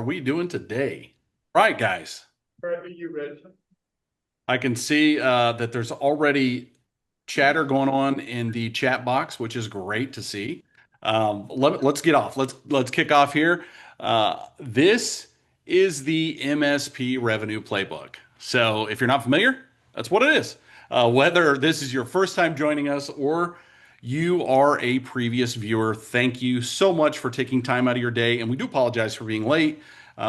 are we doing today? Right, guys. Are you ready? I can see that there's already chatter going on in the chat box, which is great to see. Let's get off. Let's kick off here. This is the MSP Revenue Playbook. So if you're not familiar, that's what it is. Whether this is your first time joining us or you are a previous viewer, thank you so much for taking time out of your day. And we do apologize for being late.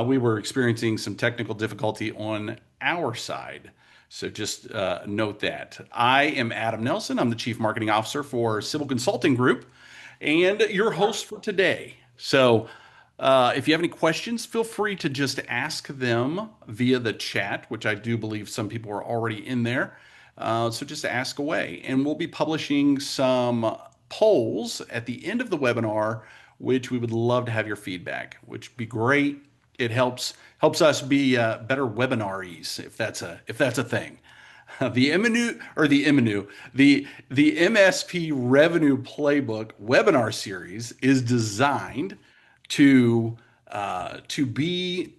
We were experiencing some technical difficulty on our side. So just note that. I am Adam Nelson. I'm the Chief Marketing Officer for Civil Consulting Group and your host for today. So if you have any questions, feel free to just ask them via the chat, which I do believe some people are already in there. So just ask away. And we'll be publishing some polls at the end of the webinar, which we would love to have your feedback, which would be great. It helps us be better webinaries, if that's a thing. The MSP Revenue Playbook webinar series is designed to be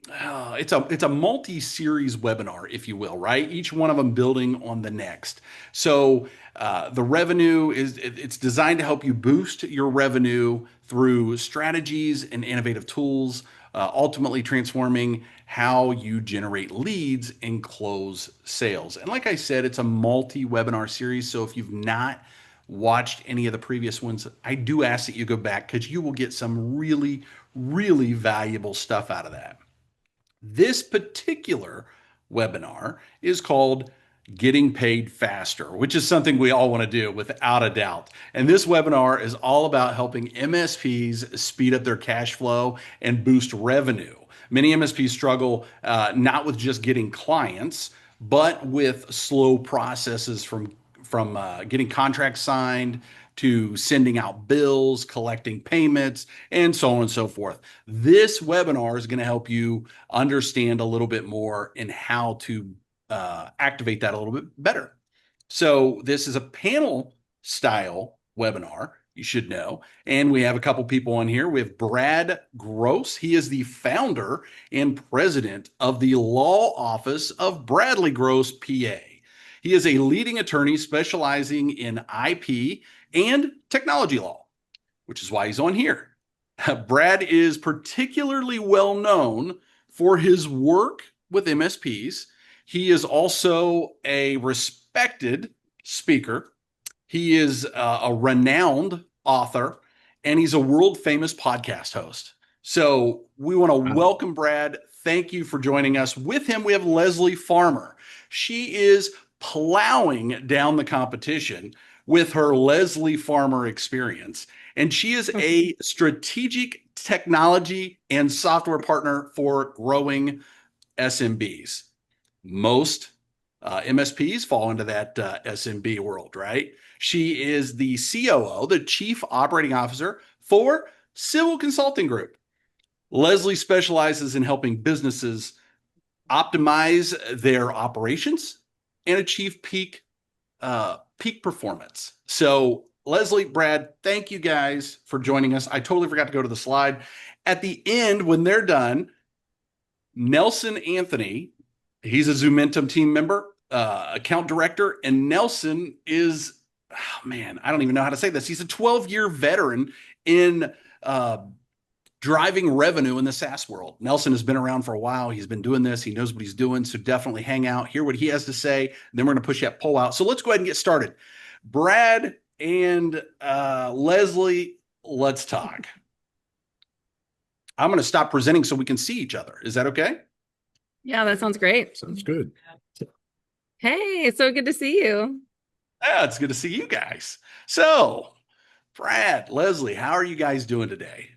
it's a multi-series webinar, if you will, right? Each one of them building on the next. So the revenue it's designed to help you boost your revenue through strategies and innovative tools, ultimately transforming how you generate leads and close sales. And like I said, it's a multi-webinar series. So if you've not watched any of the previous ones, I do ask that you go back because you will get some really, really valuable stuff out of that. This particular webinar is called Getting Paid Faster, which is something we all want to do without a doubt. And this webinar is all about helping MSPs speed up their cash flow and boost revenue. Many MSPs struggle not with just getting clients, but with slow processes from getting contracts signed to sending out bills, collecting payments, and so on and so forth. This webinar is going to help you understand a little bit more in how to activate that a little bit better. So this is a panel style webinar, you should know. And we have a couple people on here. We have Brad Gross. He is the founder and president of the law office of Bradley Gross, PA. He is a leading attorney specializing in IP and technology law, which is why he's on here. Brad is particularly well known for his work with MSPs. He is also a respected speaker. He is a renowned author, and he's a world famous podcast host. So we want to welcome Brad. Thank you for joining us. With him, we have Leslie Farmer. She is plowing down the competition with her Leslie Farmer experience. And she is a strategic technology and software partner for growing SMBs. Most MSPs fall into that SMB world, right? She is the COO, the Chief Operating Officer for Civil Consulting Group. Leslie specializes in helping businesses optimize their operations and achieve peak performance. So Leslie, Brad, thank you guys for joining us. I totally forgot to go to the slide. At the end, when they're done, Nelson Anthony, he's a Zomentum team member, account director, and Nelson is, oh man, I don't even know how to say this. He's a 12-year veteran in driving revenue in the SaaS world. Nelson has been around for a while. He's been doing this. He knows what he's doing. So definitely hang out, hear what he has to say. Then we're going to push that poll out. So let's go ahead and get started. Brad and Leslie, let's talk. I'm going to stop presenting so we can see each other. Is that okay? Yeah, that sounds great. Sounds good. Hey, it's so good to see you. Yeah, it's good to see you guys. So, Brad, Leslie, how are you guys doing today?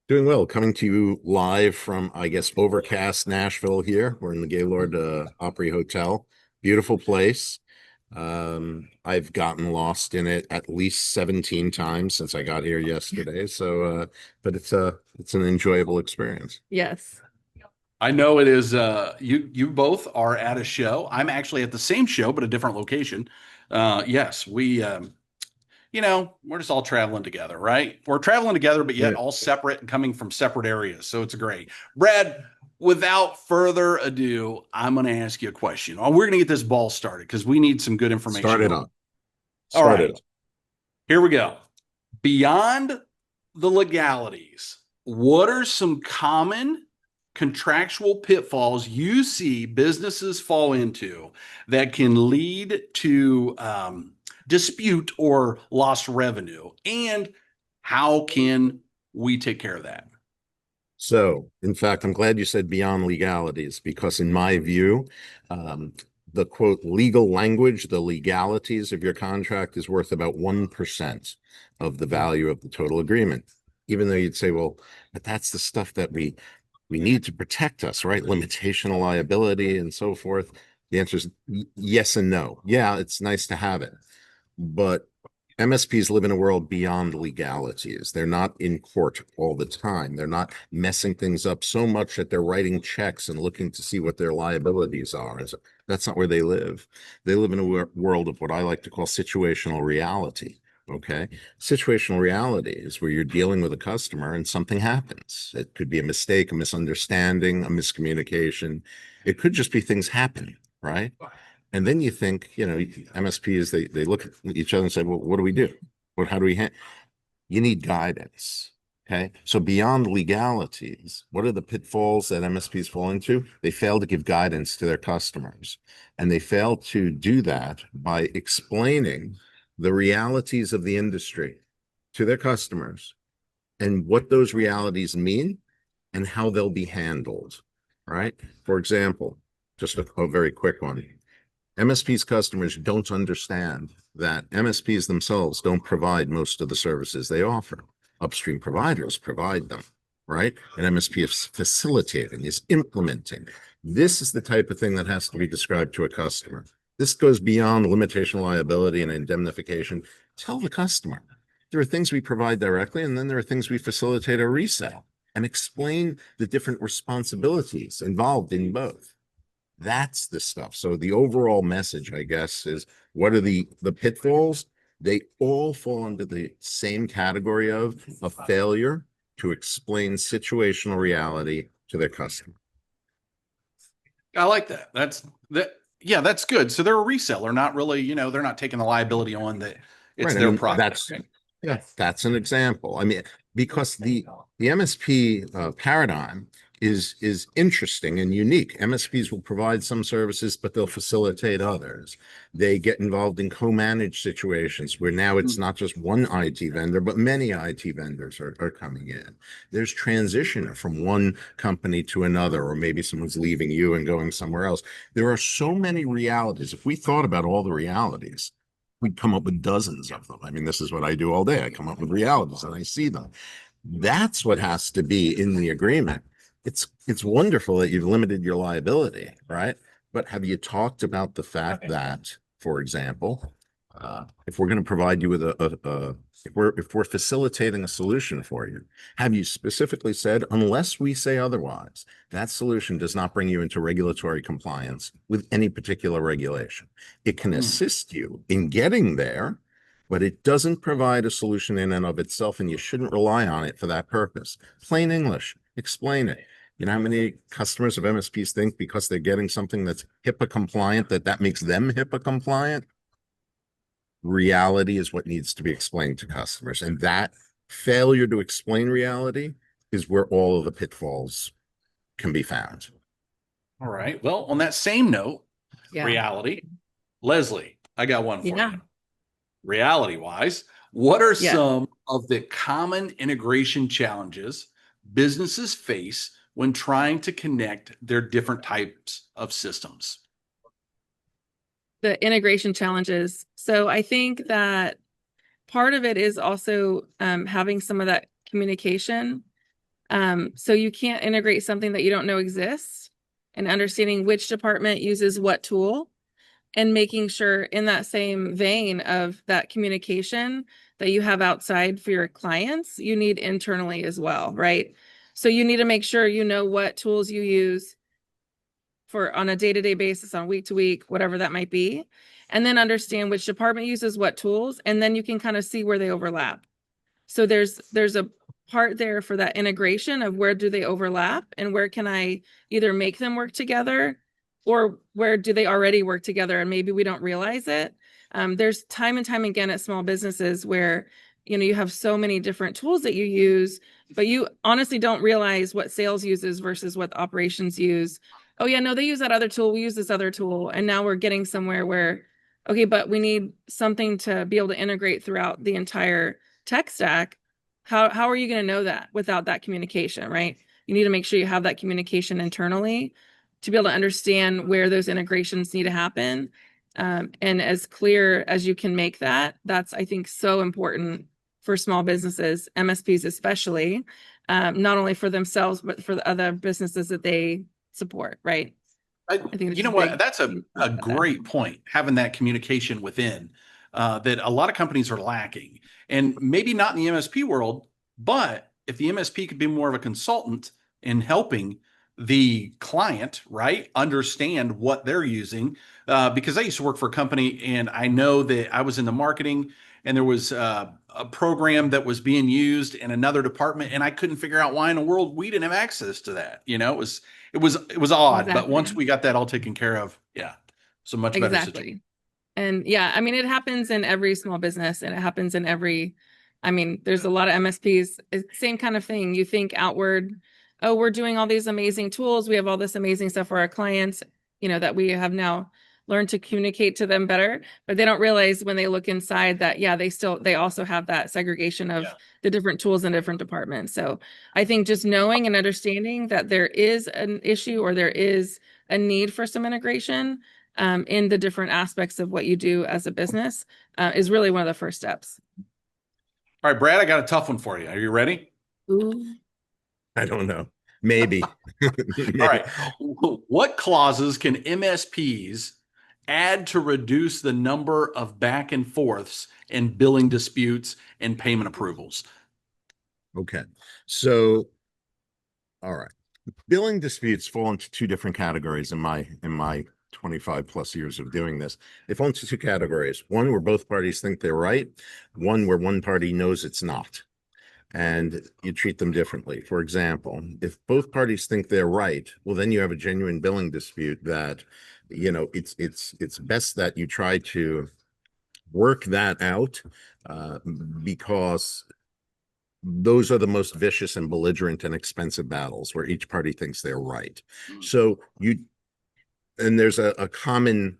Doing well. Coming to you live from, I guess, overcast Nashville here. We're in the Gaylord Opry Hotel. Beautiful place. I've gotten lost in it at least 17 times since I got here yesterday. So, but it's an enjoyable experience. Yes. I know it is. You both are at a show. I'm actually at the same show, but a different location. Yes, we're just all traveling together, right? We're traveling together, but yet Yeah. all separate and coming from separate areas. So it's great. Brad, without further ado, I'm going to ask you a question. Oh, we're going to get this ball started because we need some good information. Start it up. All Start right, it up. here we go. Beyond the legalities, what are some common contractual pitfalls you see businesses fall into that can lead to dispute or lost revenue? And how can we take care of that? So, in fact, I'm glad you said beyond legalities, because in my view, the quote legal language, the legalities of your contract is worth about 1% of the value of the total agreement. Even though you'd say, well, but that's the stuff that we need to protect us, right? Limitation of liability and so forth. The answer is yes and no. Yeah, it's nice to have it, but MSPs live in a world beyond legalities. They're not in court all the time. They're not messing things up so much that they're writing checks and looking to see what their liabilities are. And so that's not where they live. They live in a world of what I like to call situational reality. Okay. Situational reality is where you're dealing with a customer and something happens. It could be a mistake, a misunderstanding, a miscommunication. It could just be things happen, right? And then you think, MSPs, they look at each other and say, well, what do we do? How do we you need guidance. Okay. So beyond legalities, what are the pitfalls that MSPs fall into? They fail to give guidance to their customers. And they fail to do that by explaining the realities of the industry to their customers and what those realities mean and how they'll be handled. Right. For example, just a very quick one. MSP's customers don't understand that MSPs themselves don't provide most of the services they offer. Upstream providers provide them, right? And MSP is facilitating, is implementing. This is the type of thing that has to be described to a customer. This goes beyond limitation liability and indemnification. Tell the customer there are things we provide directly, and then there are things we facilitate or resell, and explain the different responsibilities involved in both. That's the stuff. So the overall message, I guess, is what are the pitfalls? They all fall under the same category of a failure to explain situational reality to their customer. I like that. Yeah, that's good. So they're a reseller, not really, they're not taking the liability on that it's Right. their product. That's an example. I mean, because the MSP paradigm is interesting and unique. MSPs will provide some services, but they'll facilitate others. They get involved in co-managed situations where now it's not just one IT vendor, but many IT vendors are coming in. There's transition from one company to another, or maybe someone's leaving you and going somewhere else. There are so many realities. If we thought about all the realities, we'd come up with dozens of them. I mean, this is what I do all day. I come up with realities and I see them. That's what has to be in the agreement. It's wonderful that you've limited your liability, right? But have you talked about the fact that, for example, if we're going to provide you with if we're facilitating a solution for you, have you specifically said, unless we say otherwise, that solution does not bring you into regulatory compliance with any particular regulation? It can assist you in getting there, but it doesn't provide a solution in and of itself, and you shouldn't rely on it for that purpose. Plain English, explain it. You know how many customers of MSPs think because they're getting something that's HIPAA compliant, that makes them HIPAA compliant? Reality is what needs to be explained to customers. And that failure to explain reality is where all of the pitfalls can be found. All right. Well, on that same note, reality, Leslie, I got one for you. Reality wise, what are some of the common integration challenges businesses face when trying to connect their different types of systems? The integration challenges. So I think that part of it is also having some of that communication. So you can't integrate something that you don't know exists, and understanding which department uses what tool, and making sure in that same vein of that communication that you have outside for your clients, you need internally as well, right? So you need to make sure you know what tools you use for on a day-to-day basis, on week to week, whatever that might be. and then understand which department uses what tools, and then you can kind of see where they overlap. So there's a part there for that integration of where do they overlap and where can I either make them work together, or where do they already work together and maybe we don't realize it. There's time and time again at small businesses where, you know, you have so many different tools that you use, but you honestly don't realize what sales uses versus what operations use. Oh yeah, no, they use that other tool. We use this other tool. And now we're getting somewhere where, okay, but we need something to be able to integrate throughout the entire tech stack. How are you going to know that without that communication, right? You need to make sure you have that communication internally to be able to understand where those integrations need to happen. And as clear as you can make that, that's, I think, so important for small businesses, MSPs especially, not only for themselves, but for the other businesses that they support, right? I think You know what? That's a great point, having that communication within that a lot of companies are lacking. And maybe not in the MSP world, but if the MSP could be more of a consultant in helping the client, right, understand what they're using. Because I used to work for a company and I know that I was in the marketing and there was a program that was being used in another department and I couldn't figure out why in the world we didn't have access to that. You know, it was odd, but Exactly. once we got that all taken care of, yeah, it's a much better situation. Exactly. And yeah, I mean, it happens in every small business and it happens in every, I mean, there's a lot of MSPs, same kind of thing. You think outward, oh, we're doing all these amazing tools. We have all this amazing stuff for our clients, you know, that we have now learned to communicate to them better, but they don't realize when they look inside that, yeah, they also have that segregation of the different tools in different departments. So I think just knowing and understanding that there is an issue or there is a need for some integration in the different aspects of what you do as a business is really one of the first steps. All right, Brad, I got a tough one for you. Are you ready? Ooh. I don't know. Maybe. All right. What clauses can MSPs add to reduce the number of back and forths in billing disputes and payment approvals? Okay. So, all right. Billing disputes fall into two different categories in my 25 plus years of doing this. They fall into two categories. One where both parties think they're right, one where one party knows it's not. And you treat them differently. For example, if both parties think they're right, well, then you have a genuine billing dispute that, you know, it's best that you try to work that out because those are the most vicious and belligerent and expensive battles where each party thinks they're right. So and there's a common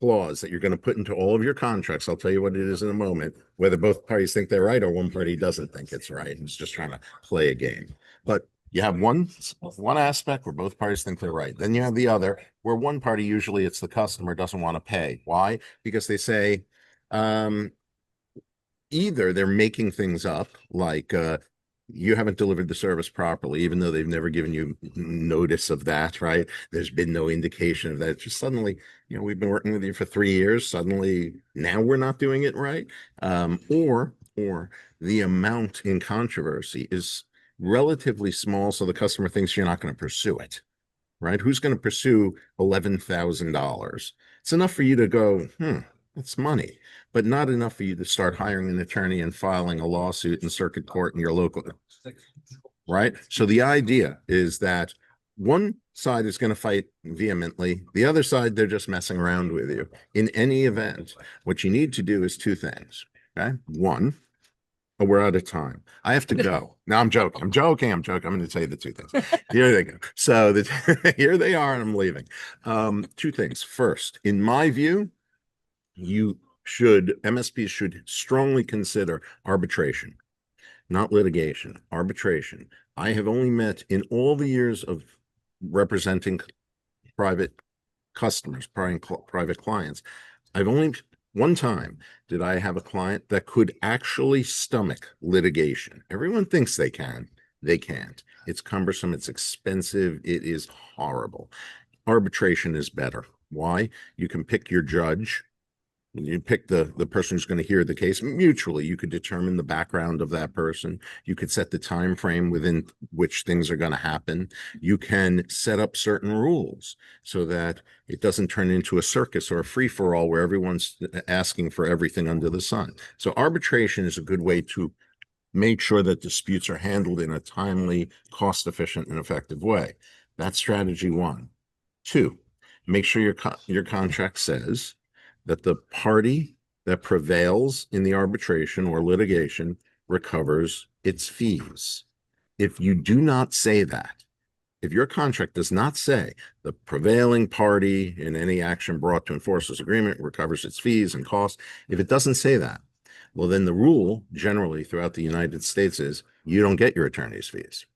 clause that you're going to put into all of your contracts. I'll tell you what it is in a moment, whether both parties think they're right or one party doesn't think it's right. It's just trying to play a game. But you have one aspect where both parties think they're right. Then you have the other where one party, usually it's the customer, doesn't want to pay. Why? Because they say, either they're making things up, like you haven't delivered the service properly, even though they've never given you notice of that, right? There's been no indication of that. It's just suddenly, you know, we've been working with you for 3 years. Suddenly now we're not doing it right. Or the amount in controversy is relatively small, so the customer thinks you're not going to pursue it, right? Who's going to pursue $11,000? It's enough for you to go, it's money, but not enough for you to start hiring an attorney and filing a lawsuit in circuit court in your local, right? So the idea is that one side is going to fight vehemently. The other side, they're just messing around with you. In any event, what you need to do is two things, okay? One, we're out of time. I have to go. No, I'm joking. I'm going to say the two things. Here they go. So here they are, and I'm leaving. Two things. First, in my view, MSPs should strongly consider arbitration, not litigation, arbitration. I have only met in all the years of representing private customers, private clients. One time did I have a client that could actually stomach litigation. Everyone thinks they can. They can't. It's cumbersome. It's expensive. It is horrible. Arbitration is better. Why? You can pick your judge. You pick the person who's going to hear the case mutually. You could determine the background of that person. You could set the time frame within which things are going to happen. You can set up certain rules so that it doesn't turn into a circus or a free-for-all where everyone's asking for everything under the sun. So arbitration is a good way to make sure that disputes are handled in a timely, cost-efficient, and effective way. That's strategy one. Two, make sure your contract says that the party that prevails in the arbitration or litigation recovers its fees. If you do not say that, if your contract does not say the prevailing party in any action brought to enforce this agreement recovers its fees and costs, if it doesn't say that, well, then the rule generally throughout the United States is you don't get your attorney's fees.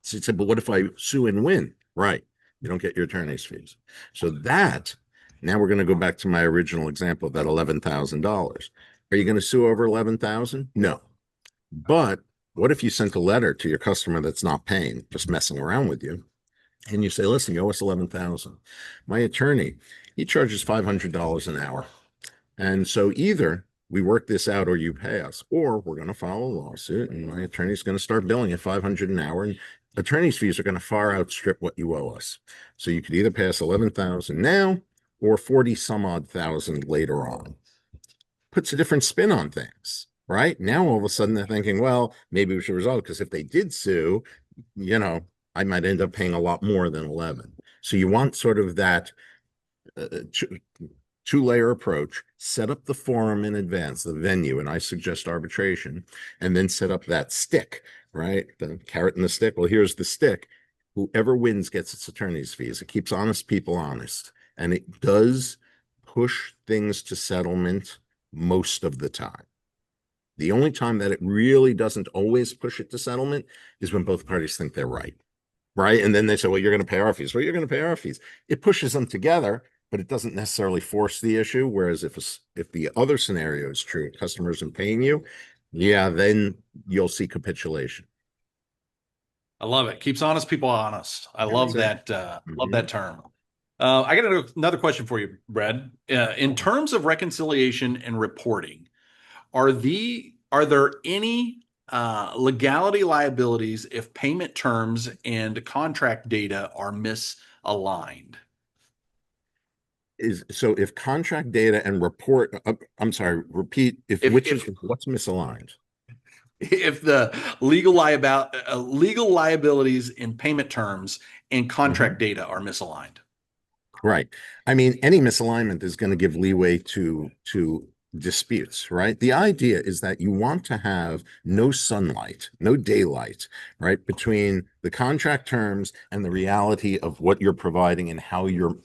So you said, but what if I sue and win? Right. You don't get your attorney's fees. So that, now we're going to go back to my original example of that $11,000. Are you going to sue over 11,000? No. But what if you sent a letter to your customer that's not paying, just messing around with you? And you say, listen, you owe us 11,000. My attorney, he charges $500 an hour. And so either we work this out or you pay us, or we're going to file a lawsuit and my attorney's going to start billing at $500 an hour. And attorney's fees are going to far outstrip what you owe us. So you could either pay us 11,000 now or 40 some odd thousand later on. Puts a different spin on things, right? Now all of a sudden they're thinking, well, maybe we should resolve it because if they did sue, you know, I might end up paying a lot more than 11. So you want sort of that two-layer approach, set up the forum in advance, the venue, and I suggest arbitration, and then set up that stick, right? The carrot and the stick. Well, here's the stick. Whoever wins gets its attorney's fees. It keeps honest people honest. And it does push things to settlement most of the time. The only time that it really doesn't always push it to settlement is when both parties think they're right. Right. And then they say, well, you're going to pay our fees. Well, you're going to pay our fees. It pushes them together, but it doesn't necessarily force the issue. Whereas if the other scenario is true, customers isn't paying you, yeah, then you'll see capitulation. I love it. Keeps honest people honest. I love that. Love that term. I got another question for you, Brad. In terms of reconciliation and reporting, are there any legality liabilities if payment terms and contract data are misaligned? So if contract data and report, I'm sorry, repeat, what's misaligned? If the legal liabilities in payment terms and contract data are misaligned. Right. I mean, any misalignment is going to give leeway to disputes, right? The idea is that you want to have no sunlight, no daylight, right, between the contract terms and the reality of what you're providing and how you're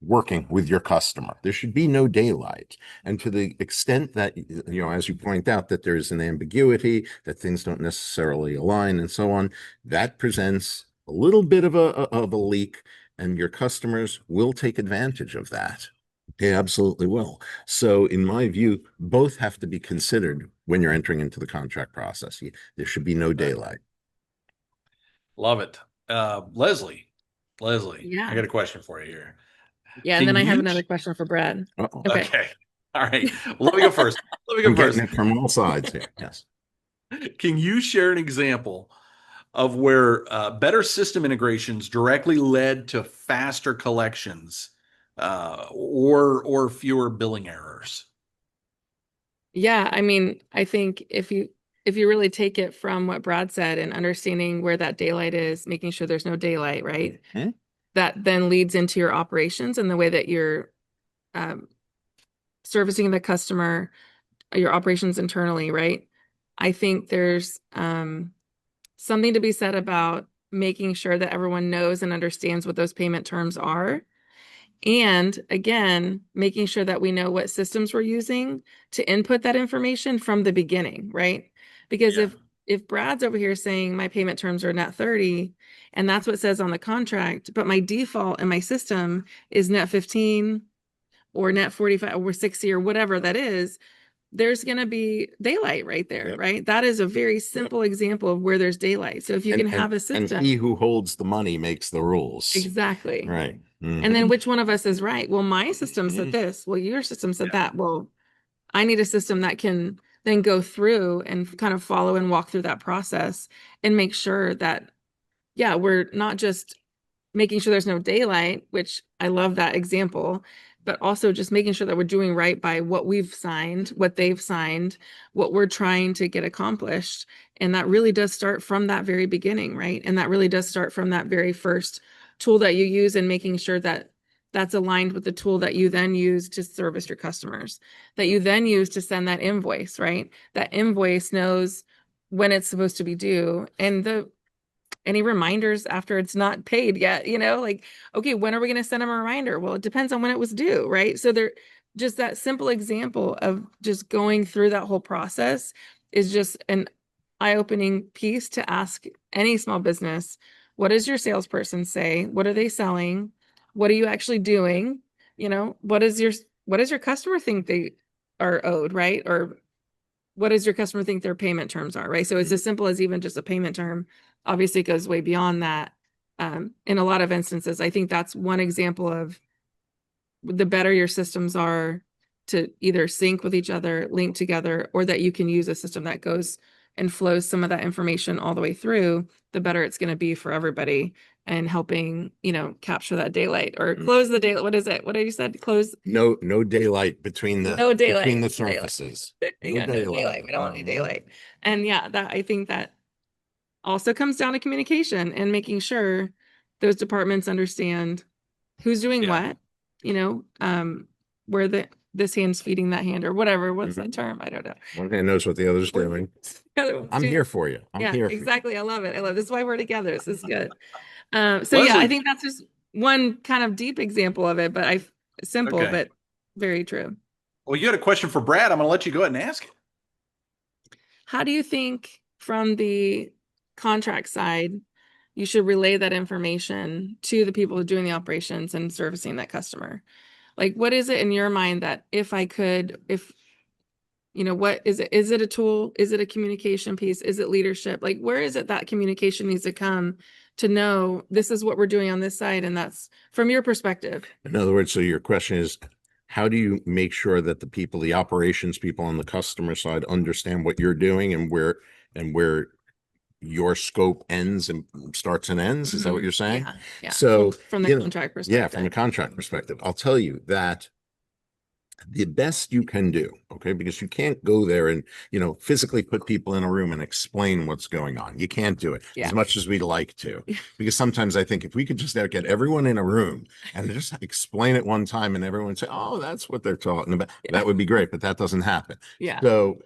working with your customer. There should be no daylight. And to the extent that, you know, as you point out, that there's an ambiguity, that things don't necessarily align and so on, that presents a little bit of a leak, and your customers will take advantage of that. They absolutely will. So in my view, both have to be considered when you're entering into the contract process. There should be no daylight. Love it. Leslie, Yeah. I got a question for you here. Yeah, and then I have another question for Brad. Okay. All right. Well, let me go first. I'm getting it from all sides here. Yes. Can you share an example of where better system integrations directly led to faster collections or fewer billing errors? Yeah, I mean, I think if you really take it from what Brad said and understanding where that daylight is, making sure there's no daylight, right? Mm-hmm. That then leads into your operations and the way that you're servicing the customer, your operations internally, right? I think there's something to be said about making sure that everyone knows and understands what those payment terms are. And again, making sure that we know what systems we're using to input that information from the beginning, right? Because if Brad's over here saying my payment terms are net 30, and that's what it says on the contract, but my default in my system is net 15 or net 45 or 60 or whatever that is, there's going to be daylight right there, right? That is a very simple example of where there's daylight. So if you can have a system. And he who holds the money makes the rules. Exactly. Right. And then which one of us is right? Well, my system said this. Well, your system said that. Well, I need a system that can then go through and kind of follow and walk through that process and make sure that, yeah, we're not just making sure there's no daylight, which I love that example, but also just making sure that we're doing right by what we've signed, what they've signed, what we're trying to get accomplished. And that really does start from that very beginning, right? And that really does start from that very first tool that you use and making sure that that's aligned with the tool that you then use to service your customers, that you then use to send that invoice, right? That invoice knows when it's supposed to be due and any reminders after it's not paid yet, like, okay, when are we going to send them a reminder? Well, it depends on when it was due, right? So there, just that simple example of just going through that whole process is just an eye-opening piece to ask any small business, what does your salesperson say? What are they selling? What are you actually doing? What does your customer think they are owed, right? Or what does your customer think their payment terms are, right? So it's as simple as even just a payment term. Obviously, it goes way beyond that. In a lot of instances, I think that's one example of the better your systems are to either sync with each other, link together, or that you can use a system that goes and flows some of that information all the way through, the better it's going to be for everybody and helping, capture that daylight or close the daylight. What is it? What did you said? Close. No daylight between the No daylight. between the surfaces. Yeah, no daylight. We don't want any daylight. And yeah, I think that also comes down to communication and making sure those departments understand who's doing what, where this hand's feeding that hand or whatever. What's that term? I don't know. One hand knows what the other's doing. I'm here for you. I'm here. Exactly. I love it. This is why we're together. This is good. So yeah, I think that's just one kind of deep example of it, but simple, but very true. Well, you had a question for Brad. I'm going to let you go ahead and ask it. How do you think from the contract side, you should relay that information to the people doing the operations and servicing that customer? Like, what is it in your mind that what is it? Is it a tool? Is it a communication piece? Is it leadership? Like, where is it that communication needs to come to know this is what we're doing on this side? And that's from your perspective. In other words, so your question is, how do you make sure that the operations people on the customer side understand what you're doing and where your scope ends and starts and ends? Is that what you're saying? Yeah. So from the contract perspective. Yeah, from a contract perspective, I'll tell you that the best you can do, okay, because you can't go there and, physically put people in a room and explain what's going on. You can't do it as much as we'd like to, because sometimes I think if we could just get everyone in a room and just explain it one time and everyone say, oh, that's what they're talking about, that would be great, but that doesn't happen. Yeah. So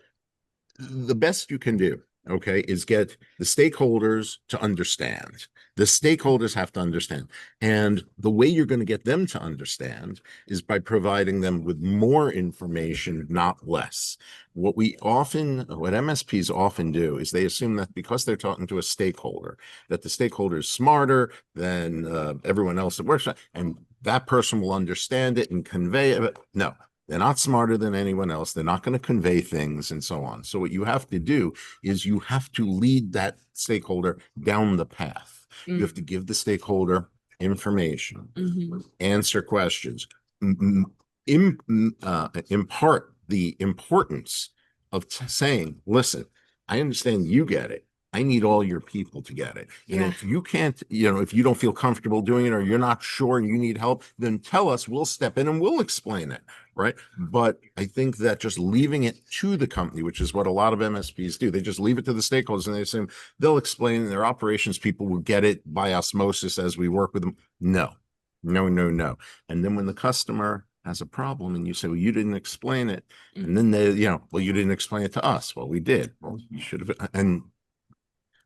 the best you can do, okay, is get the stakeholders to understand. The stakeholders have to understand. And the way you're going to get them to understand is by providing them with more information, not less. What MSPs often do is they assume that because they're talking to a stakeholder, that the stakeholder is smarter than everyone else that works, and that person will understand it and convey it. No. They're not smarter than anyone else. They're not going to convey things and so on. So what you have to do is you have to lead that stakeholder down the path. You have to give the stakeholder information, answer questions, impart the importance of saying, listen, I understand you get it. I need all your people to get it. And if you can't, if you don't feel comfortable doing it or you're not sure and you need help, then tell us, we'll step in and we'll explain it. Right. But I think that just leaving it to the company, which is what a lot of MSPs do, they just leave it to the stakeholders and they assume they'll explain, and their operations people will get it by osmosis as we work with them. No. And then when the customer has a problem and you say, well, you didn't explain it. And then they, well, you didn't explain it to us. Well, we did. Well, you should have. And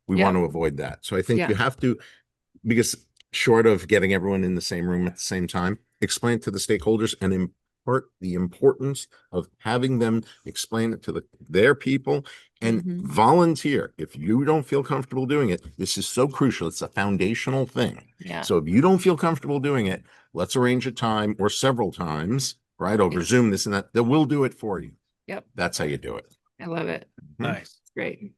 we want to avoid that. So I think you have to, because short of getting everyone in the same room at the same time, explain it to the stakeholders and impart the importance of having them explain it to their people and volunteer. If you don't feel comfortable doing it, this is so crucial. It's a foundational thing. Yeah. So if you don't feel comfortable doing it, let's arrange a time or several times, right, over Zoom, this and that we'll do it for you. Yep. That's how you do it. I love it. Nice. Great.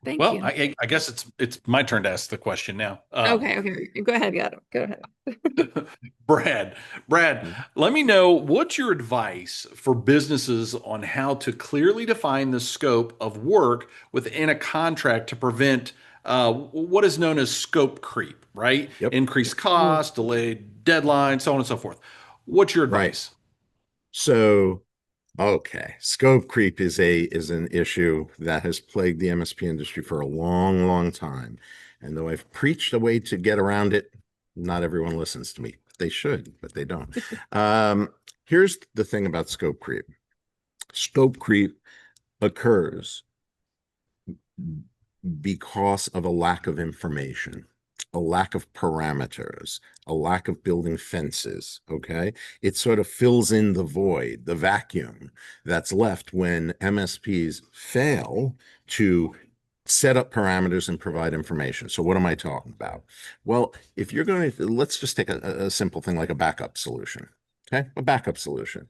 Thank Well, you. I guess it's my turn to ask the question now. Okay. Go ahead, Adam. Go ahead. Brad, Brad, Mhm. let me know what's your advice for businesses on how to clearly define the scope of work within a contract to prevent what is known as scope creep, right? Yep. Increased Mm. cost, delayed deadlines, so on and so forth. What's your Right. advice? So, okay, scope creep is an issue that has plagued the MSP industry for a long, long time. And though I've preached a way to get around it, not everyone listens to me. They should, but they don't. Here's the thing about scope creep. Scope creep occurs because of a lack of information, a lack of parameters, a lack of building fences. Okay. It sort of fills in the void, the vacuum that's left when MSPs fail to set up parameters and provide information. So, what am I talking about? Well, if you're going to, let's just take a simple thing like a backup solution. Okay. A backup solution.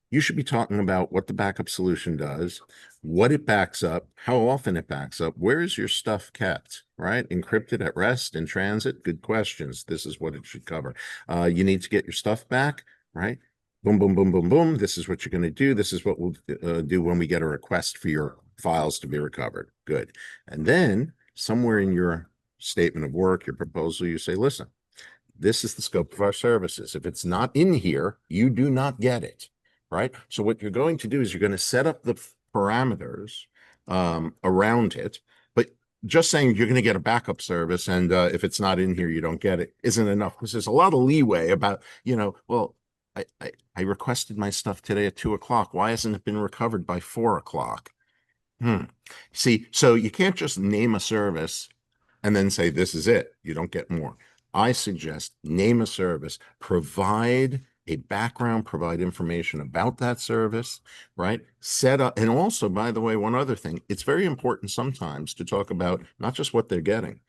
You should be talking about what the backup solution does, what it backs up, how often it backs up, where is your stuff kept, right? Encrypted at rest, in transit? Good questions. This is what it should cover. You need to get your stuff back, right? Boom, boom, boom, boom, boom. This is what you're going to do. This is what we'll do when we get a request for your files to be recovered. Good. And then somewhere in your statement of work, your proposal, you say, listen, this is the scope of our services. If it's not in here, you do not get it, right? So what you're going to do is you're going to set up the parameters around it, but just saying you're going to get a backup service and if it's not in here, you don't get it isn't enough because there's a lot of leeway about, well, I requested my stuff today at 2 o'clock. Why hasn't it been recovered by 4 o'clock? See, so you can't just name a service and then say, this is it. You don't get more. I suggest name a service, provide a background, provide information about that service, right? Set up, and also, by the way, one other thing, it's very important sometimes to talk about not just what they're getting,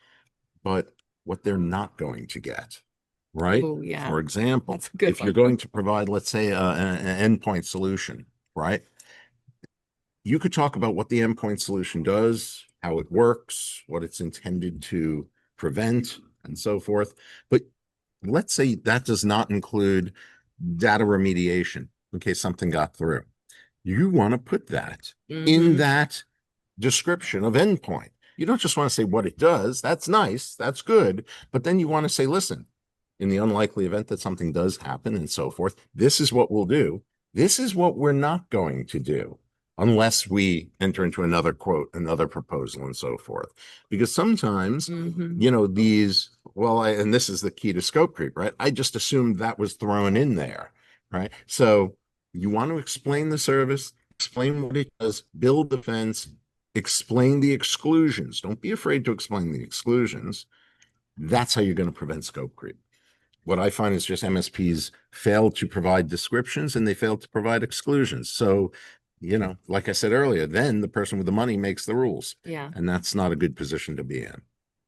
but what they're not going to get, right? Oh, yeah. For example, That's a good if you're one. going to provide, let's say, an endpoint solution, right? You could talk about what the endpoint solution does, how it works, what it's intended to prevent, and so forth. But let's say that does not include data remediation in case something got through. You want to put that in Mhm. that description of endpoint. You don't just want to say what it does. That's nice. That's good. But then you want to say, listen, in the unlikely event that something does happen and so forth, this is what we'll do. This is what we're not going to do unless we enter into another quote, another proposal, and so forth. Because sometimes, Mhm. these, well, and this is the key to scope creep, right? I just assumed that was thrown in there, right? So you want to explain the service, explain what it does, build the fence, explain the exclusions. Don't be afraid to explain the exclusions. That's how you're going to prevent scope creep. What I find is just MSPs fail to provide descriptions and they fail to provide exclusions. So, like I said earlier, then the person with the money makes the rules. Yeah. And that's not a good position to be in.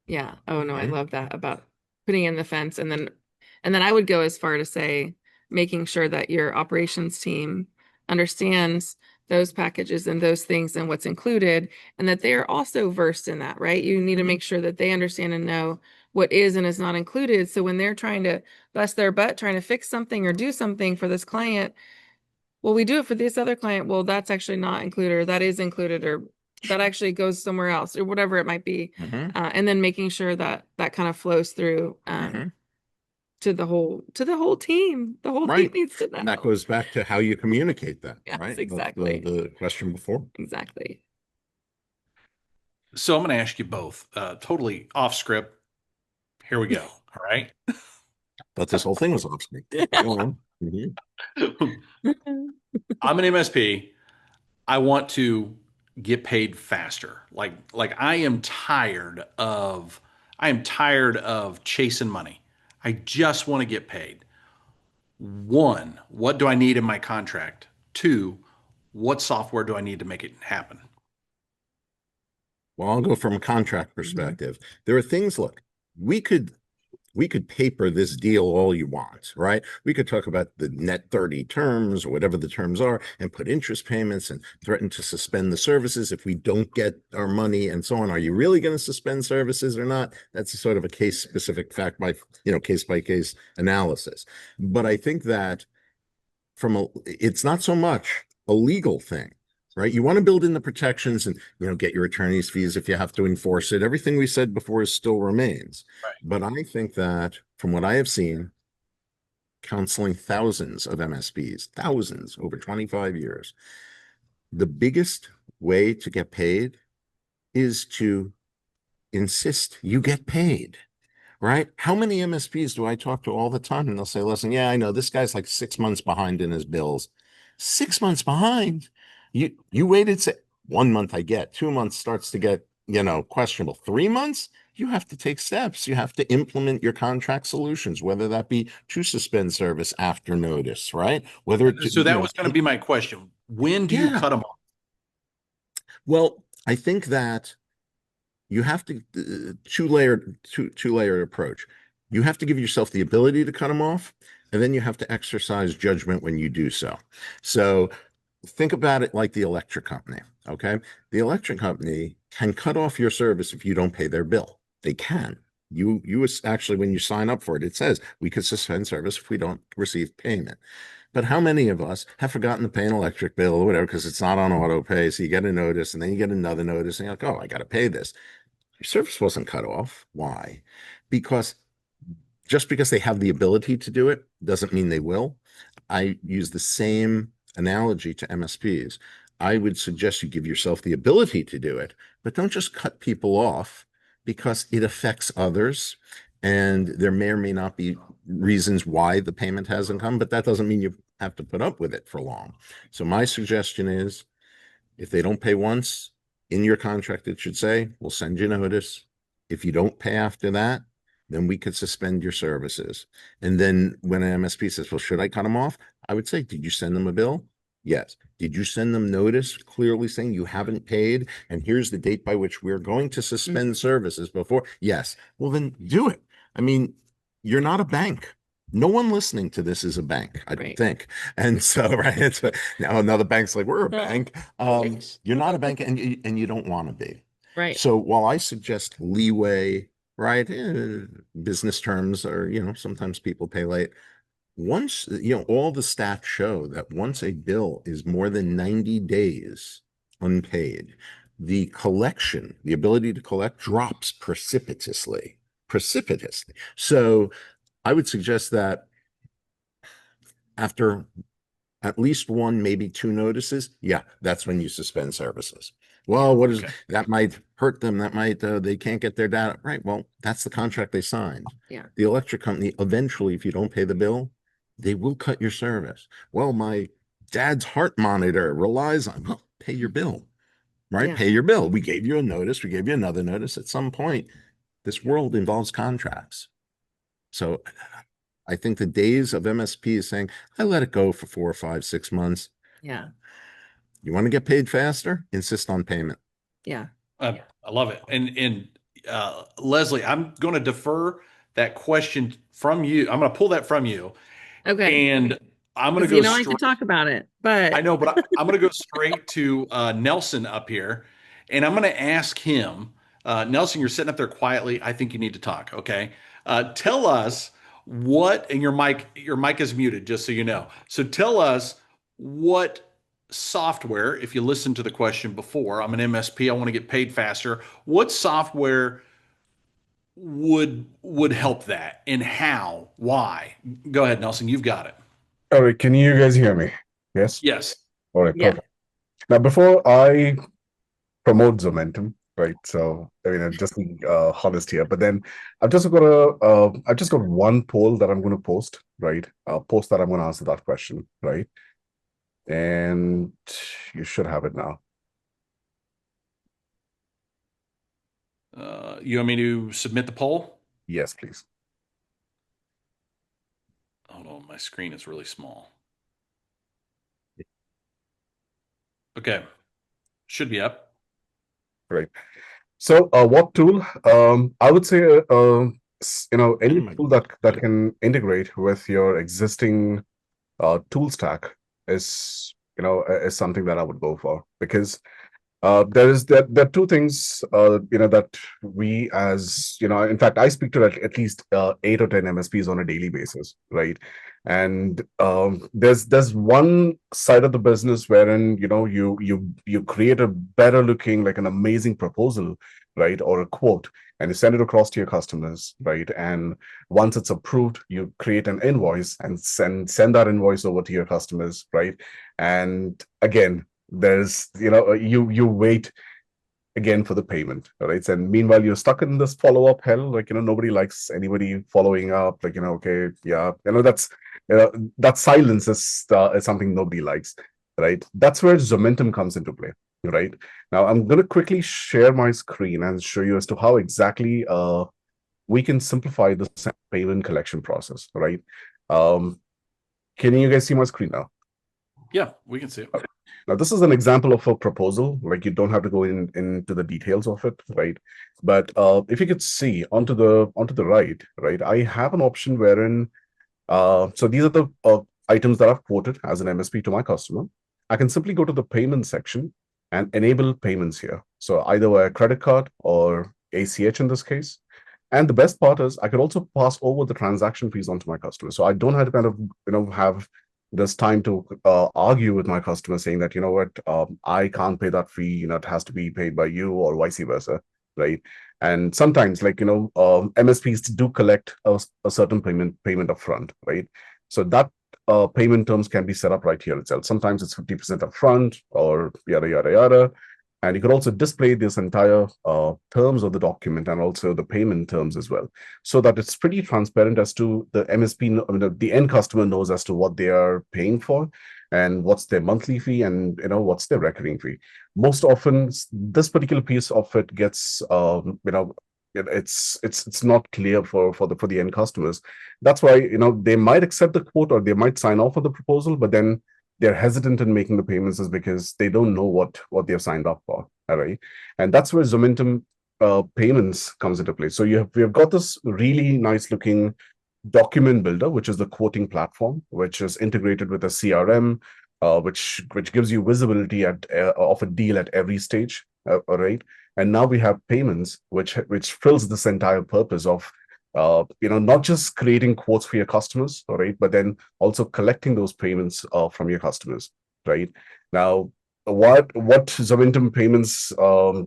Yeah. Oh no, I Mhm. love that about putting in the fence and then I would go as far to say making sure that your operations team understands those packages and those things and what's included and that they are also versed in that, right? You need to Mhm. make sure that they understand and know what is and is not included. So when they're trying to bust their butt trying to fix something or do something for this client, well, we do it for this other client. Well, that's actually not included, or that is included, or that actually goes somewhere else, or whatever it might be. Mhm. And then making sure that that kind of flows through Mhm. to the whole team. The whole team Right. needs to And that know. goes back to how you communicate that, Yes, right? exactly. The question before. Exactly. So I'm going to ask you both, totally off script. Here we go. All right. But this whole thing was off screen. Go on. Mhm. I'm an MSP. I want to get paid faster. Like I am tired of chasing money. I just want to get paid. One, what do I need in my contract? Two, what software do I need to make it happen? Well, I'll go from a contract Mhm. perspective. There are things, look, we could we could paper this deal all you want, right? We could talk about the net 30 terms or whatever the terms are and put interest payments and threaten to suspend the services if we don't get our money and so on. Are you really going to suspend services or not? That's a sort of a case specific fact by, case by case analysis. But I think that it's not so much a legal thing, right? You want to build in the protections and, get your attorney's fees if you have to enforce it. Everything we said before still remains. Right. But I think that from what I have seen, counseling thousands of MSPs, thousands over 25 years, the biggest way to get paid is to insist you get paid. Right? How many MSPs do I talk to all the time? And they'll say, listen, yeah, I know this guy's like 6 months behind in his bills. 6 months behind? You waited 1 month I get, 2 months starts to get, questionable. 3 months? You have to take steps. You have to implement your contract solutions, whether that be to suspend service after notice, right? So that was going to be my question. When do you cut them off? Well, I think that you have to two-layered approach. You have to give yourself the ability to cut them off, and then you have to exercise judgment when you do so. So think about it like the electric company. Okay, the electric company can cut off your service if you don't pay their bill. They can. You actually, when you sign up for it, it says we could suspend service if we don't receive payment. But how many of us have forgotten to pay an electric bill or whatever because it's not on auto pay? So you get a notice and then you get another notice and you're like, oh, I got to pay this. Your service wasn't cut off. Why? Because just because they have the ability to do it doesn't mean they will. I use the same analogy to MSPs. I would suggest you give yourself the ability to do it, but don't just cut people off because it affects others. And there may or may not be reasons why the payment hasn't come, but that doesn't mean you have to put up with it for long. So my suggestion is if they don't pay once, in your contract, it should say, we'll send you notice. If you don't pay after that, then we could suspend your services. And then when an MSP says, well, should I cut them off? I would say, did you send them a bill? Yes. Did you send them notice clearly saying you haven't paid? And here's the date by which we're going to suspend services before? Yes. Well, then do it. I mean, you're not a bank. No one listening to this is a bank, I don't think. And so, right, so now another bank's like, we're a bank. You're not a bank and you don't want to be. Right. So while I suggest leeway, right, business terms are, sometimes people pay late. Once, all the stats show that once a bill is more than 90 days unpaid, the collection, the ability to collect drops precipitously. So I would suggest that after at least one, maybe two notices, that's when you suspend services. Well, what is that might hurt them? That might they can't get their data right. Well, that's the contract they signed. Yeah. The electric company eventually, if you don't pay the bill, they will cut your service. Well, my dad's heart monitor relies on. Well, pay your bill, right? Pay your bill. We gave you a notice. We gave you another notice. At some point, this world involves contracts. So I think the days of MSP is saying, I let it go for 4 or 5, 6 months. Yeah. You want to get paid faster? Insist on payment. Yeah. I love it. And Leslie, I'm going to defer that question from you. I'm going to pull that from you. Okay. And I'm going to go I could talk about it, but I know, but I'm going to go straight to Nelson up here, and I'm going to ask him, Nelson, you're sitting up there quietly. I think you need to talk. Okay. Tell us what, and your mic is muted, just so you know. So tell us what software, if you listened to the question before, I'm an MSP, I want to get paid faster. What software would help that, and how? Why? Go ahead, Nelson. You've got it. All right, can you guys hear me? Yes? Yes. All right, Yeah. perfect. Now, before I promote Zomentum, right? So, I'm just being honest here, but then I've just got one poll that I'm going to post, right? I'll post that I'm going to answer that question, right? And you should have it now. You want me to submit the poll? Yes, please. Hold on, my screen is really small. Okay, should be up. Right. So, what tool? I would say any my tool God. that can integrate with your existing tool stack is something that I would go for, because there are two things that we, as in fact, I speak to at least 8 or 10 MSPs on a daily basis, right? And there's one side of the business wherein you create a better looking, like an amazing proposal, right, or a quote, and you send it across to your customers, right? And once it's approved, you create an invoice and send that invoice over to your customers, right? And again, there's you wait again for the payment, right? And meanwhile, you're stuck in this follow-up hell. Like, nobody likes anybody following up. Like, okay, yeah, that silence is something nobody likes, right? That's where Zomentum comes into play, right? Now, I'm going to quickly share my screen and show you as to how exactly we can simplify the payment collection process, right? Can you guys see my screen now? Yeah, we can see it. Now, this is an example of a proposal. Like, you don't have to go into the details of it, right? But if you could see onto the right, I have an option wherein so these are the items that I've quoted as an MSP to my customer. I can simply go to the payment section and enable payments here. So either a credit card or ACH in this case. And the best part is I could also pass over the transaction fees onto my customer. So I don't have to kind of have this time to argue with my customer saying that, what, I can't pay that fee, it has to be paid by you, or vice versa, right? And sometimes, like, MSPs do collect a certain payment upfront, right? So that payment terms can be set up right here itself. Sometimes it's 50% upfront, or yada, yada, yada. And you can also display this entire terms of the document and also the payment terms as well, so that it's pretty transparent as to the MSP, the end customer knows as to what they are paying for and what's their monthly fee and what's their recurring fee. Most often, this particular piece of it gets it's not clear for the end customers. That's why they might accept the quote or they might sign off on the proposal, but then they're hesitant in making the payments is because they don't know what they've signed up for, all right? And that's where Zomentum payments comes into play. So we have got this really nice looking document builder, which is the quoting platform, which is integrated with a CRM, which gives you visibility of a deal at every stage, all right? And now we have payments, which fills this entire purpose of not just creating quotes for your customers, all right, but then also collecting those payments from your customers, right? Now, what Zomentum payments, what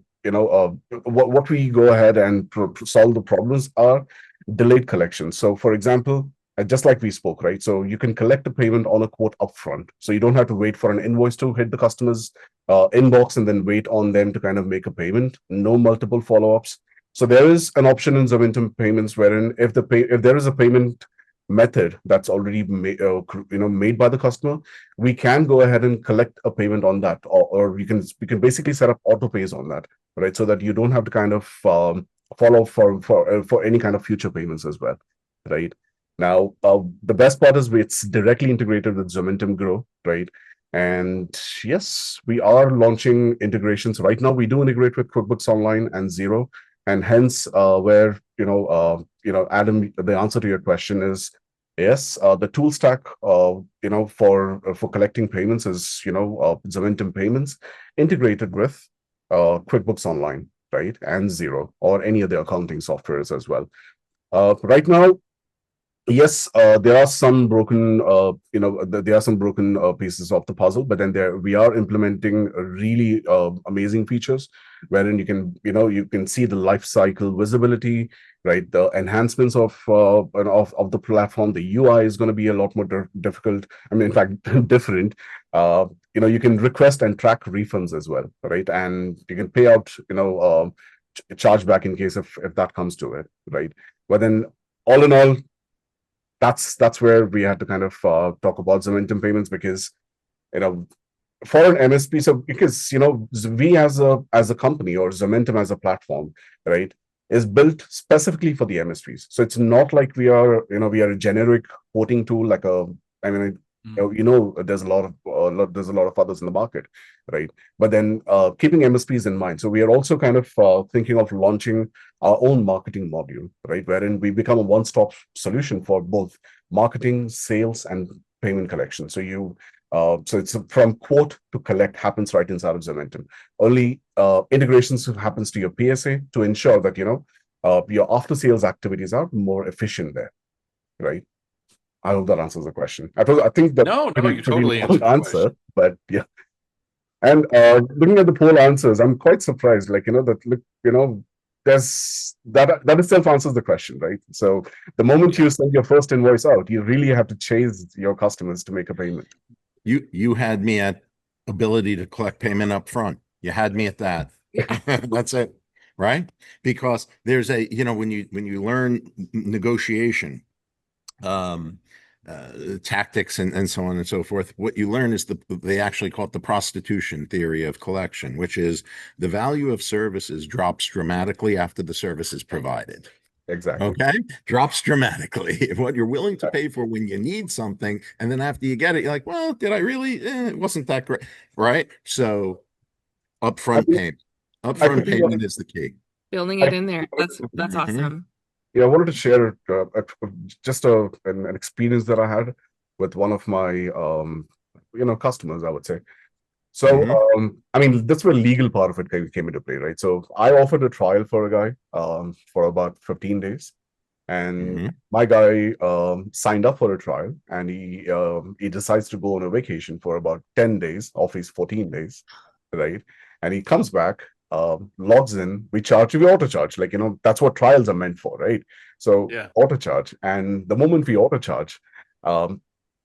we go ahead and solve the problems are delayed collections. So, for example, just like we spoke, right? So you can collect a payment on a quote upfront. So you don't have to wait for an invoice to hit the customer's inbox and then wait on them to kind of make a payment. No multiple follow-ups. So there is an option in Zomentum payments wherein if there is a payment method that's already made by the customer, we can go ahead and collect a payment on that, or we can basically set up auto pays on that, right? So that you don't have to kind of follow for any kind of future payments as well, right? Now, the best part is it's directly integrated with Zomentum Grow, right? And yes, we are launching integrations right now. We do integrate with QuickBooks Online and Xero. And hence, where Adam, the answer to your question is yes. The tool stack, for collecting payments is Zomentum Payments integrated with QuickBooks Online, right, and Xero or any other accounting softwares as well. Right now, yes, there are some broken, there are some broken pieces of the puzzle, but then we are implementing really amazing features wherein you can see the life cycle visibility, right? The enhancements of the platform. The UI is going to be a lot more difficult. I mean, in fact, different. You can request and track refunds as well, right? And you can pay out, chargeback in case if that comes to it, right? But then, all in all, that's where we had to kind of talk about Zomentum payments, because for an MSP, so because we as a company, or Zomentum as a platform, right, is built specifically for the MSPs. So it's not like we are a generic quoting tool, like there's a lot of there's a lot of others in the market, right? But then keeping MSPs in mind. So we are also kind of thinking of launching our own marketing module, right? Wherein we become a one-stop solution for both marketing, sales, and payment collection. So it's from quote to collect happens right inside of Zomentum. Only integrations happens to your PSA to ensure that, your after sales activities are more efficient there, right? I hope that answers the question. I think that No, you pretty totally long answered the answer, question. but yeah. And looking at the poll answers, I'm quite surprised. That itself answers the question, right? So the moment you send your first invoice out, you really have to chase your customers to make a payment. You had me at ability to collect payment up front. You had me at that. Yeah. That's it, right? Because there's when you learn negotiation, tactics and so on and so forth, what you learn is they actually call it the prostitution theory of collection, which is the value of services drops dramatically after the service is provided. Exactly. Okay, drops dramatically. What you're willing to pay for when you need something, and then after you get it, you're like, well, did I really? It wasn't that great, right? So upfront payment is the key. Building it in there. That's Mhm. awesome. Yeah, I wanted to share just an experience that I had with one of my customers, I would say. So I mean, that's where legal part of it came into play, right? So I offered a trial for a guy for about 15 days, and my guy signed up for a trial, and he decides to go on a vacation for about 10 days of his 14 days, right? And he comes back, logs in, we auto charge, that's what trials are meant for, right? So Yeah. auto charge, and the moment we auto charge,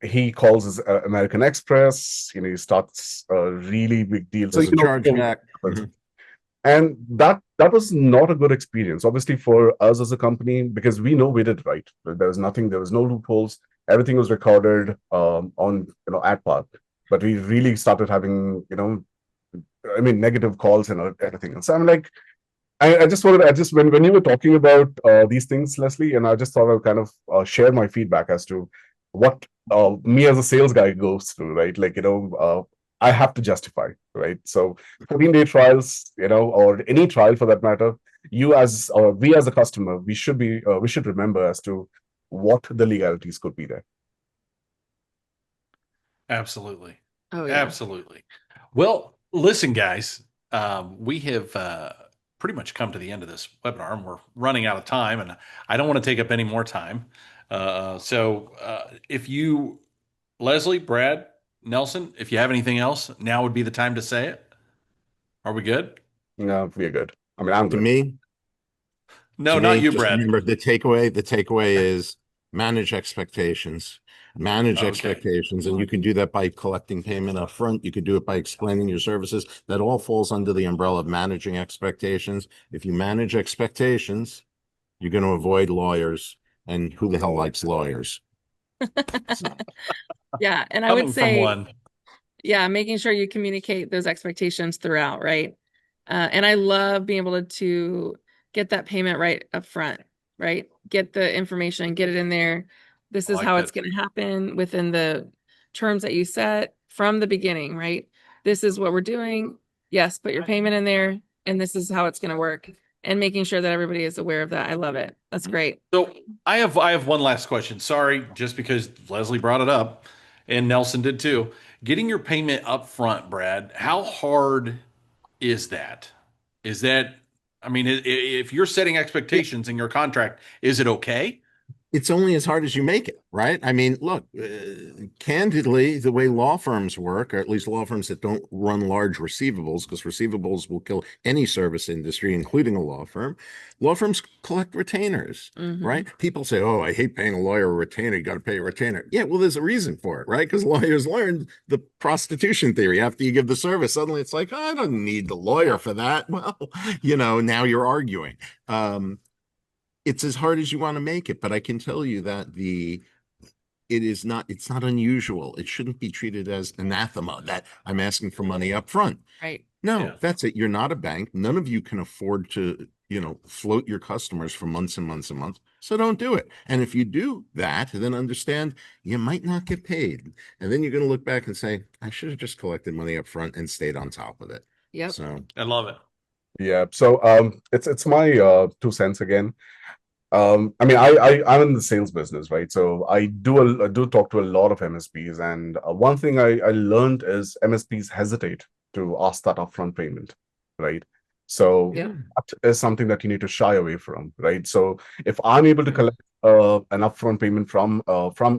he calls his American Express, he starts a really big deal. So There's a chargeback. And that was not a good experience, obviously, for us as a company, because we know we did right. There was no loopholes. Everything was recorded on AdPath. But we really started having, negative calls and everything. And so I'm like, when you were talking about these things, Leslie, and I just thought I'd kind of share my feedback as to what me as a sales guy goes through, right? I have to justify, right? So 14-day trials, or any trial for that matter, we as a customer, we should remember as to what the legalities could be there. Absolutely. Oh yeah. Absolutely. Well, listen, guys, we have pretty much come to the end of this webinar, and we're running out of time, and I don't want to take up any more time. So if you, Leslie, Brad, Nelson, if you have anything else, now would be the time to say it. Are we good? No, we're good. I mean, I'm To good. me, No, not you, just Brad. remember the takeaway is manage expectations. Manage expectations, and you can do that by collecting payment up front. You could do it by explaining your services. That all falls under the umbrella of managing expectations. If you manage expectations, you're going to avoid lawyers, and who the hell likes lawyers? Yeah, and I Coming would from say, one. yeah, making sure you communicate those expectations throughout, right? And I love being able to get that payment right up front, right? Get the information, get it in there. This is how it's going to happen within the terms that you set from the beginning, right? This is what we're doing. Yes, put your payment in there, and this is how it's going to work. And making sure that everybody is aware of that. I love it. That's great. So I have one last question. Sorry, just because Leslie brought it up and Nelson did too. Getting your payment up front, Brad, how hard is that? I mean, if you're setting expectations in your contract, is it okay? It's only as hard as you make it, right? I mean, look, candidly, the way law firms work, or at least law firms that don't run large receivables, because receivables will kill any service industry, including a law firm. Law firms collect retainers, right? People say, oh, I hate paying a lawyer a retainer. You got to pay a retainer. Yeah, well, there's a reason for it, right? Because lawyers learned the prostitution theory. After you give the service, suddenly it's like, oh, I don't need the lawyer for that. Well, now you're arguing. It's as hard as you want to make it, but I can tell you that it's not unusual. It shouldn't be treated as anathema that I'm asking for money up front. Right. No, that's it. You're not a bank. None of you can afford to, float your customers for months and months and months. So don't do it. And if you do that, then understand you might not get paid. And then you're going to look back and say, I should have just collected money up front and stayed on top of it. Yep. So I love it. Yeah. So it's my 2 cents again. I mean, I'm in the sales business, right? So I do talk to a lot of MSPs, and one thing I learned is MSPs hesitate to ask that upfront payment, right? So Yeah. that is something that you need to shy away from, right? So if I'm able to collect an upfront payment from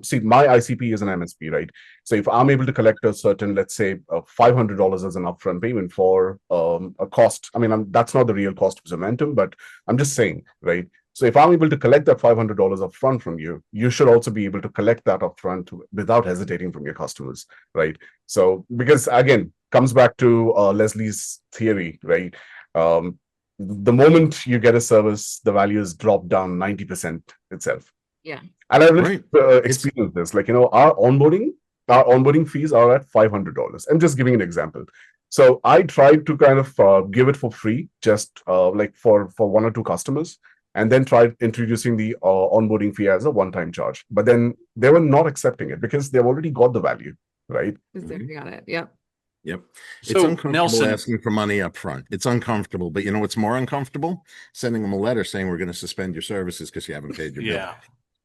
see, my ICP is an MSP, right? So if I'm able to collect a certain, let's say, $500 as an upfront payment for a cost, I mean, that's not the real cost of Zomentum, but I'm just saying, right? So if I'm able to collect that $500 upfront from you, you should also be able to collect that upfront without hesitating from your customers, right? So because again, comes back to Leslie's theory, right? The moment you get a service, the values drop down 90% itself. Yeah. And I've Right. experienced this. Like, our onboarding fees are at $500. I'm just giving an example. So I tried to kind of give it for free, just like for one or two customers, and then tried introducing the onboarding fee as a one-time charge. But then they were not accepting it because they've already got the value, right? You got it. Yep. Yep. It's So, uncomfortable Nelson, asking for money up front. It's uncomfortable, but you know what's more uncomfortable? Sending them a letter saying we're going to suspend your services because you haven't paid your bill. yeah,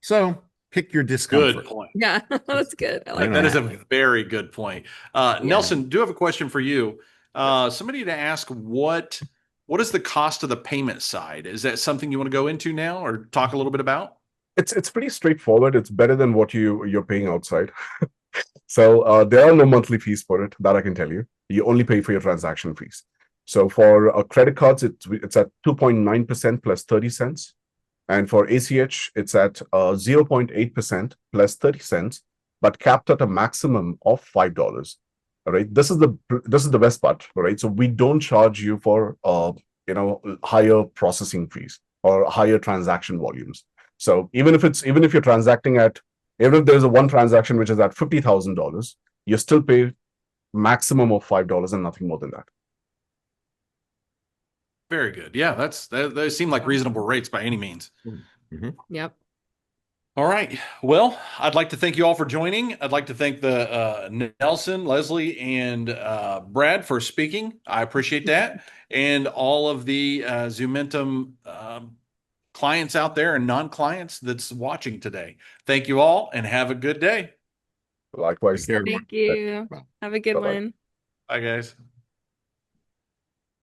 So pick your discomfort. good point. Yeah. That's good. I like know, That is a that. very good point. Nelson, do have a question for you. Somebody to ask what is the cost of the payment side? Is that something you want to go into now or talk a little bit about? It's pretty straightforward. It's better than what you're paying outside. So there are no monthly fees for it, that I can tell you. You only pay for your transaction fees. So for credit cards, it's at 2.9% plus 30 cents. And for ACH, it's at 0.8% plus 30 cents, but capped at a maximum of $5. All right. This is the best part, all right? So we don't charge you for higher processing fees or higher transaction volumes. So even if you're transacting at, even if there's a one transaction which is at $50,000, you still pay maximum of $5 and nothing more than that. Very good. Yeah, that seem like reasonable rates by any means. Yep. All right. Well, I'd like to thank you all for joining. I'd like to thank the Nelson, Leslie, and Brad for speaking. I appreciate that. And all of the Zomentum clients out there and non-clients that's watching today. Thank you all and have a good day. Likewise. Take care. Thank you. Bye. Have a good Bye-bye. one. Bye, guys.